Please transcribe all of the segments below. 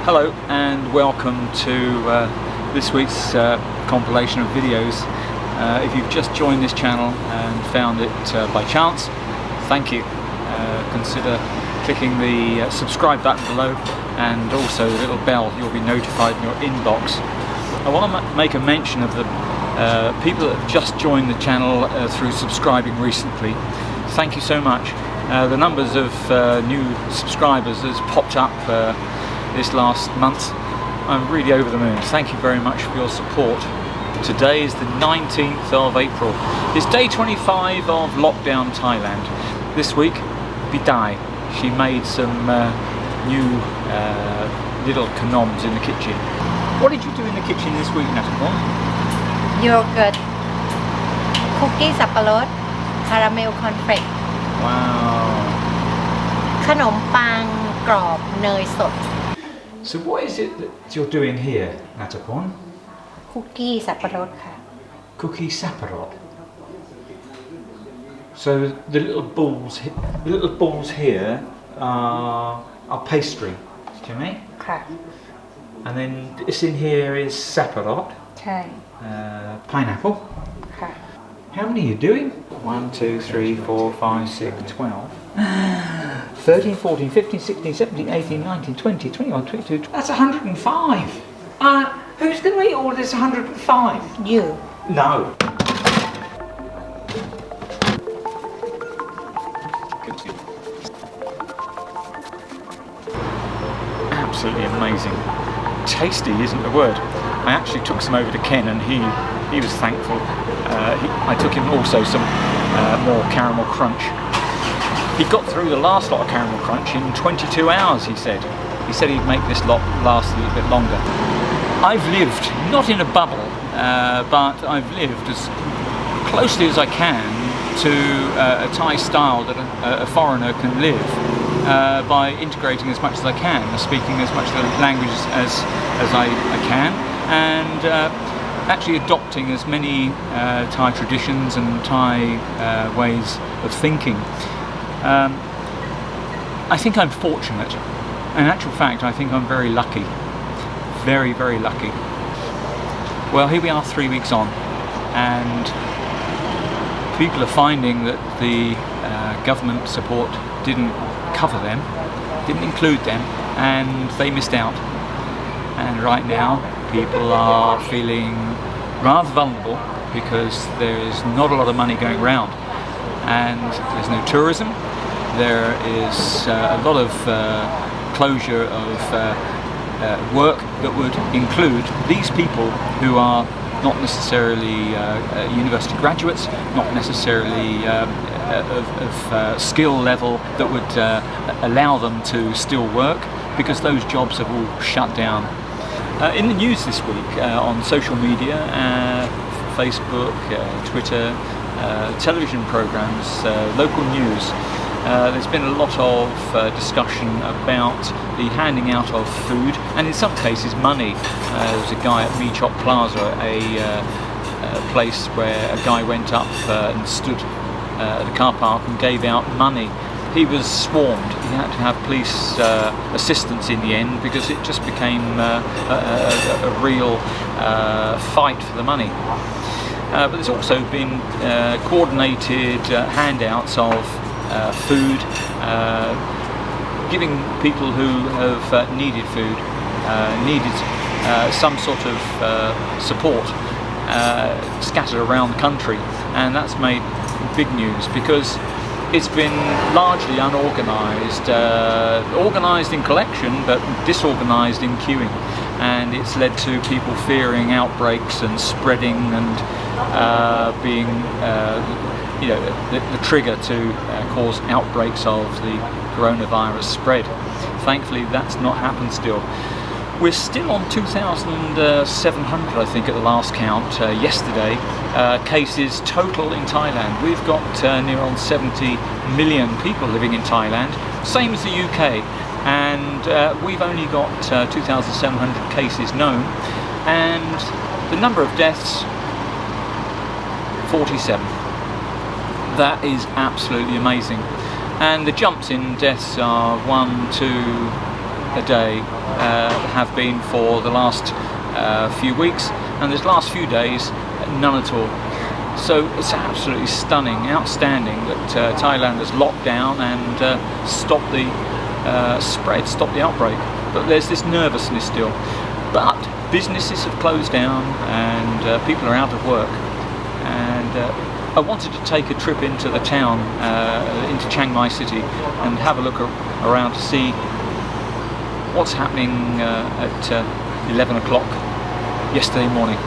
Hello and welcome to this week's compilation of videos. If you've just joined this channel and found it by chance, thank you. Consider clicking the subscribe button below and also the little bell. You'll be notified in your inbox. I want to make a mention of the people that have just joined the channel through subscribing recently. Thank you so much. The numbers of new subscribers has popped up this last month. I'm really over the moon. Thank you very much for your support. Today is the 19th of April. It's day 25 of lockdown Thailand. This week, Bidai, she made some new little kanoms in the kitchen. What did you do in the kitchen this week, Nathaporn? Yogurt, cookie สับปะรด caramel cornflakes. Wow. ขนมปังกรอบเนยสด So what is it that you're doing here, Nathaporn? คุกกี้สับปะรดค่ะ Cookie saparot. So the little balls here are pastry, do you mean? ค่ะ And then this in here is saparot, ใช่ pineapple. ค่ะ How many are you doing? 1, 2, 3, 4, 5, 6, 12, 13, 14, 15, 16, 17, 18, 19, 20, 21, 22. That's 105. Who's going to eat all of this 105? You No. Absolutely amazing. Tasty isn't the word. I actually took some over to Ken and he was thankful. I took him also some more caramel crunch. He got through the last lot of caramel crunch in 22 hours, he said. He said he'd make this lot last a little bit longer. I've lived, not in a bubble, but I've lived as closely as I can to a Thai style that a foreigner can live by integrating as much as I can, speaking as much of the language as I can, and actually adopting as many Thai traditions and Thai ways of thinking. I think I'm fortunate. In actual fact, I think I'm very lucky. Very, very lucky. Well, here we are 3 weeks on, and people are finding that the government support didn't cover them, didn't include them, and they missed out. And right now, people are feeling rather vulnerable because there is not a lot of money going around, and there's no tourism. There is a lot of closure of work that would include these people who are not necessarily university graduates, not necessarily of skill level that would allow them to still work, because those jobs have all shut down. In the news this week, on social media, Facebook, Twitter, television programs, local news, there's been a lot of discussion about the handing out of food and in some cases money. There was a guy at Me Chop Plaza, a place where a guy went up and stood at the car park and gave out money. He was swarmed. He had to have police assistance in the end because it just became a real fight for the money. But there's also been coordinated handouts of food, giving people who have needed food, needed some sort of support scattered around the country, and that's made big news because it's been largely unorganised, organised in collection but disorganised in queuing, and it's led to people fearing outbreaks and spreading and being the trigger to cause outbreaks of the coronavirus spread. Thankfully that's not happened still. We're still on 2,700 I think at the last count yesterday, cases total in Thailand. We've got near on 70 million people living in Thailand, same as the UK, and we've only got 2,700 cases known, and the number of deaths 47. That is absolutely amazing. And the jumps in deaths are 1, 2, a day have been for the last few weeks, and this last few days none at all. So it's absolutely stunning, outstanding that Thailand has locked down and stopped the spread, stopped the outbreak. But there's this nervousness still. But businesses have closed down and people are out of work. And I wanted to take a trip into the town, into Chiang Mai city, and have a look around to see what's happening at 11 o'clock yesterday morning.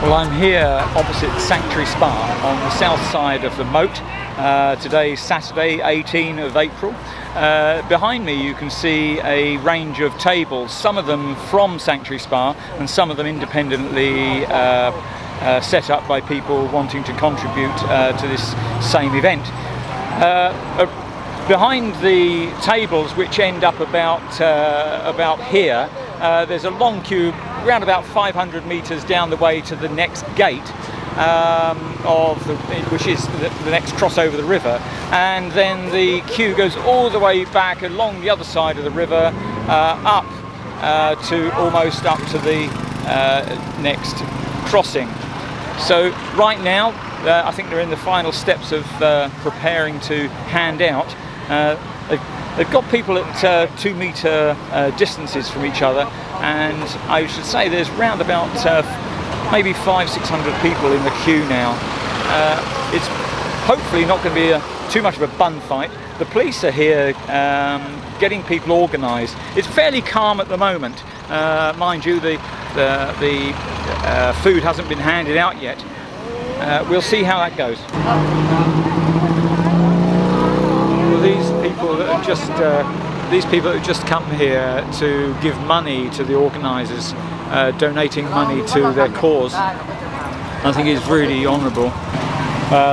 Well, I'm here opposite Sanctuary Spa on the south side of the moat. Today's Saturday, 18 of April. Behind me you can see a range of tables, some of them from Sanctuary Spa and some of them independently set up by people wanting to contribute to this same event. Behind the tables, which end up about here, there's a long queue around about 500 meters down the way to the next gate, which is the next cross over the river, and then the queue goes all the way back along the other side of the river, up to almost up to the next crossing. So right now I think they're in the final steps of preparing to hand out. They've got people at 2 meter distances from each other, and I should say there's round about maybe 500-600 people in the queue now. It's hopefully not going to be too much of a bun fight. The police are here getting people organised. It's fairly calm at the moment. Mind you, the food hasn't been handed out yet. We'll see how that goes. Well, these people that have just come here to give money to the organisers, donating money to their cause, I think is really honourable.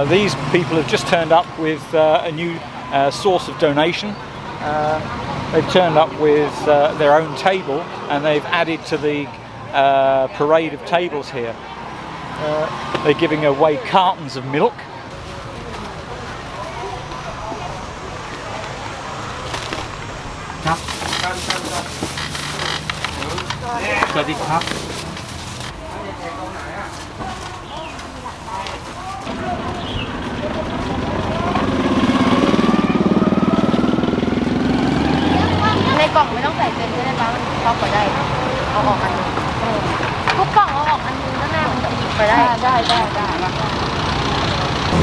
These people have just turned up with a new source of donation. They've turned up with their own table, and they've added to the parade of tables here. They're giving away cartons of milk.ในกล่องไม่ต้องใส่เต็มใช่ไหมคะมันท็อปไปได้เอาออกอันนึงทุกกล่องเอาออกอันนึงแล้วแน่มันจะหยิบไปได้ได้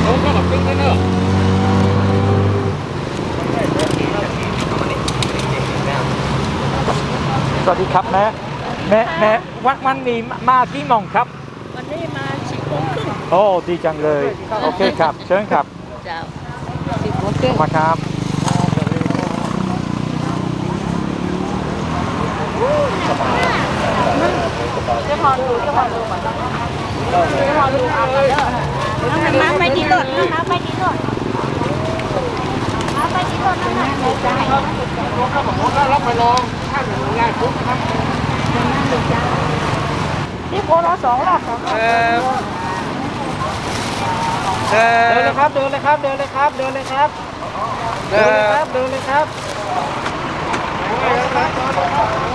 โอ้ก็แบบปิ้งได้เนอะสวัสดีครับแม่วันนี้มากี่โมงครับวันนี้มา10 โมงครึ่งโอ้ดีจังเลยโอเคครับเชิญครับเจ้า10 โมงครึ่งมาครับจะพอดูก่อนจะพอดูเอาไปเด้อน้ำไปที่รถนะคะไปที่รถไปที่รถนะคะจะให้รับไปลองถ้าหนูง่ายปุ๊บครับที่โพล2 รอบครับเดินเลยครับเดินเลยครับเดินเลยครับเดินเลยครับเดินเลยครับเดินเลยครับ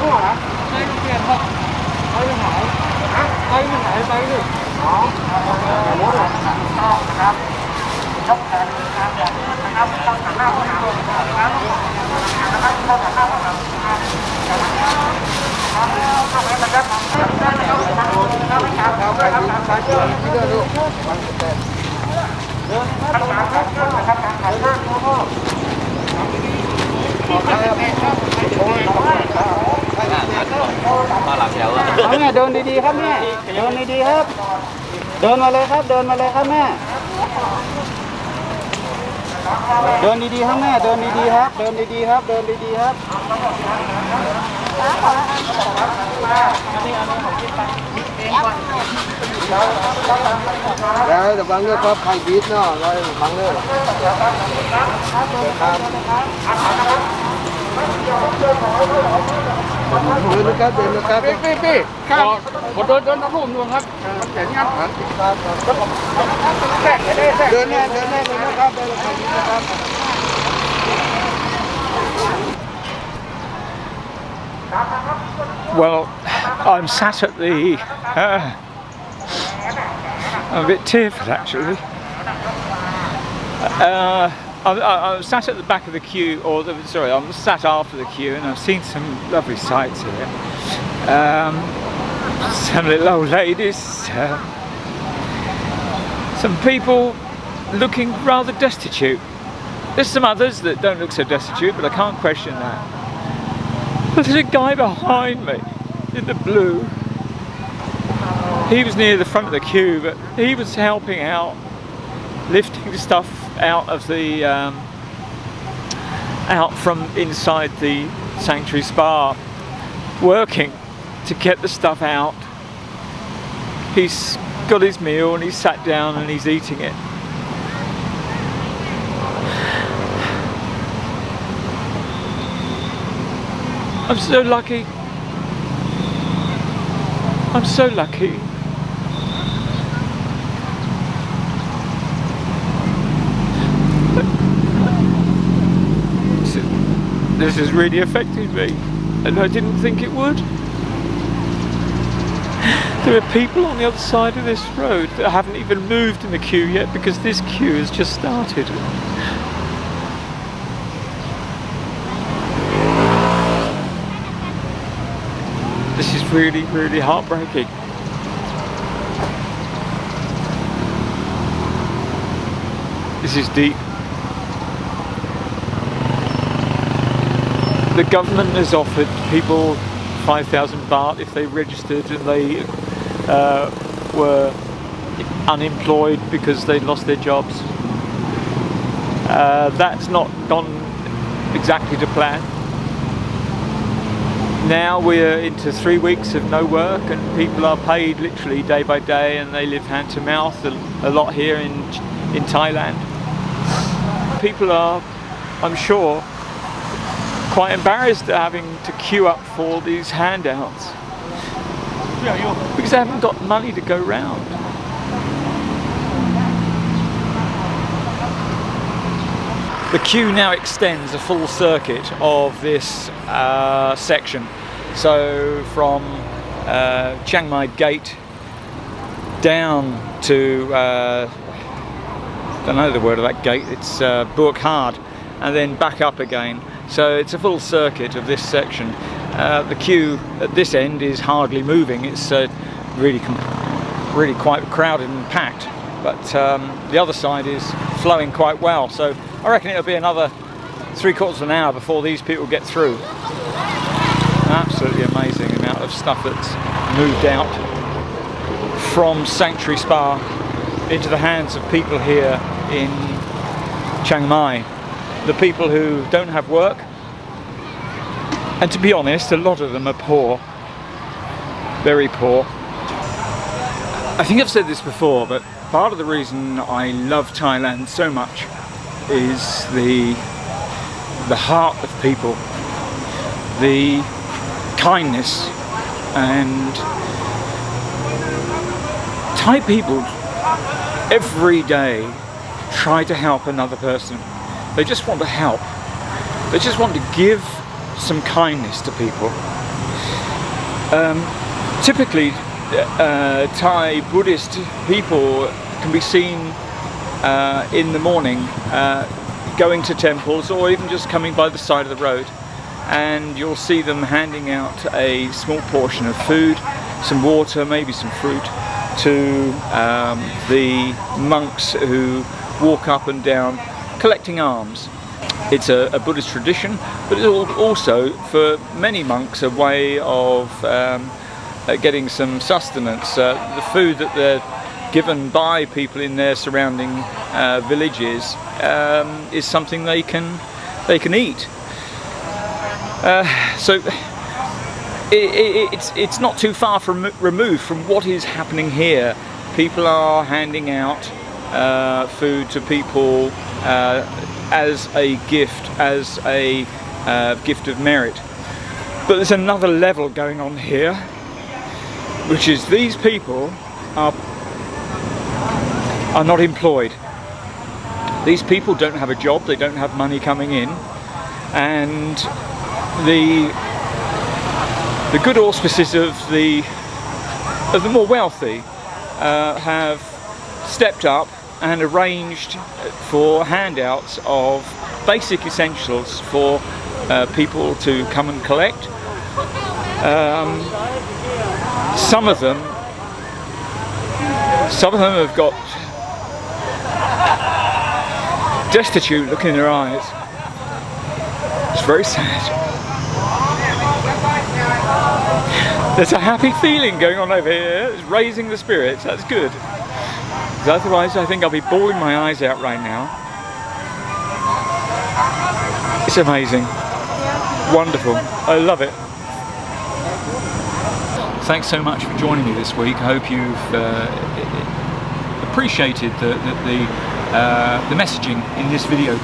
หัวใช่เปลี่ยนบอกไปไหนไปไหนไปดิอ๋อรถนะครับยกแขนนะครับต้องหันหน้าเข้าหา แม่เดินดีๆครับแม่เดินดีๆครับเดินมาเลยครับเดินมาเลยครับแม่เดินดีๆครับแม่เดินดีๆครับเดินดีๆครับเดินดีๆครับแล้วแต่บางเรื่องก็ไพ่บีทเนาะเราบางเรื่องเดินนะครับเดินนะครับพี่ครับผมเดินน้ำรุ่มครับเห็นงั้นเดินแน่นะครับเดินนะครับ Well, I'm sat at the. I'm a bit tearful actually. I'm sat at the back of the queue, sorry, I'm sat after the queue, and I've seen some lovely sights here. Some little old ladies, some people looking rather destitute. There's some others that don't look so destitute, but I can't question that. But there's a guy behind me in the blue. He was near the front of the queue, but he was helping out, lifting stuff out of the out from inside the sanctuary spa, working to get the stuff out. He's got his meal and he's sat down and he's eating it. I'm so lucky. I'm so lucky. This has really affected me, and I didn't think it would. There are people on the other side of this road that haven't even moved in the queue yet because this queue has just started. This is really, really heartbreaking. This is deep. The government has offered people 5,000 baht if they registered and they were unemployed because they lost their jobs. That's not gone exactly to plan. Now we're into 3 weeks of no work, and people are paid literally day by day, and they live hand to mouth a lot here in Thailand. People are, I'm sure, quite embarrassed at having to queue up for these handouts because they haven't got money to go round. The queue now extends a full circuit of this section. So from Chiang Mai gate down to, I don't know the word of that gate, it's Buok Hard, and then back up again. So it's a full circuit of this section. The queue at this end is hardly moving. It's really quite crowded and packed. But the other side is flowing quite well. So I reckon it'll be another 3/4 of an hour before these people get through. Absolutely amazing amount of stuff that's moved out from Sanctuary Spa into the hands of people here in Chiang Mai. The people who don't have work, and to be honest, a lot of them are poor, very poor. I think I've said this before, but part of the reason I love Thailand so much is the heart of people, the kindness, and Thai people every day try to help another person. They just want to help. They just want to give some kindness to people. Typically, Thai Buddhist people can be seen in the morning going to temples or even just coming by the side of the road, and you'll see them handing out a small portion of food, some water, maybe some fruit, to the monks who walk up and down collecting alms. It's a Buddhist tradition, but it's also for many monks a way of getting some sustenance. The food that they're given by people in their surrounding villages is something they can eat. So it's not too far removed from what is happening here. People are handing out food to people as a gift, gift of merit. But there's another level going on here, which is these people are not employed. These people don't have a job, they don't have money coming in, and the good auspices of the more wealthy have stepped up and arranged for handouts of basic essentials for people to come and collect. Some of them have got destitute look in their eyes. It's very sad. There's a happy feeling going on over here. It's raising the spirits. That's good. Because otherwise I think I'll be bawling my eyes out right now. It's amazing. Wonderful. I love it. Thanks so much for joining me this week. I hope you've appreciated the messaging in this video.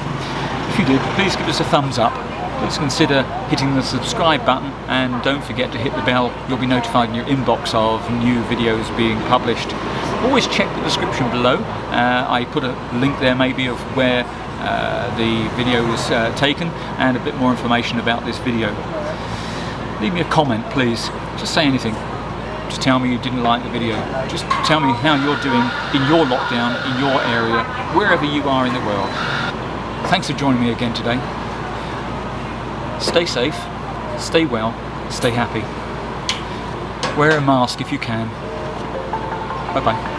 If you did, please give us a thumbs up. Please consider hitting the subscribe button, and don't forget to hit the bell. You'll be notified in your inbox of new videos being published. Always check the description below. I put a link there maybe of where the video was taken, and a bit more information about this video. Leave me a comment, please. Just say anything. Just tell me you didn't like the video. Just tell me how you're doing in your lockdown, in your area, wherever you are in the world. Thanks for joining me again today. Stay safe, stay well, stay happy. Wear a mask if you can. Bye bye.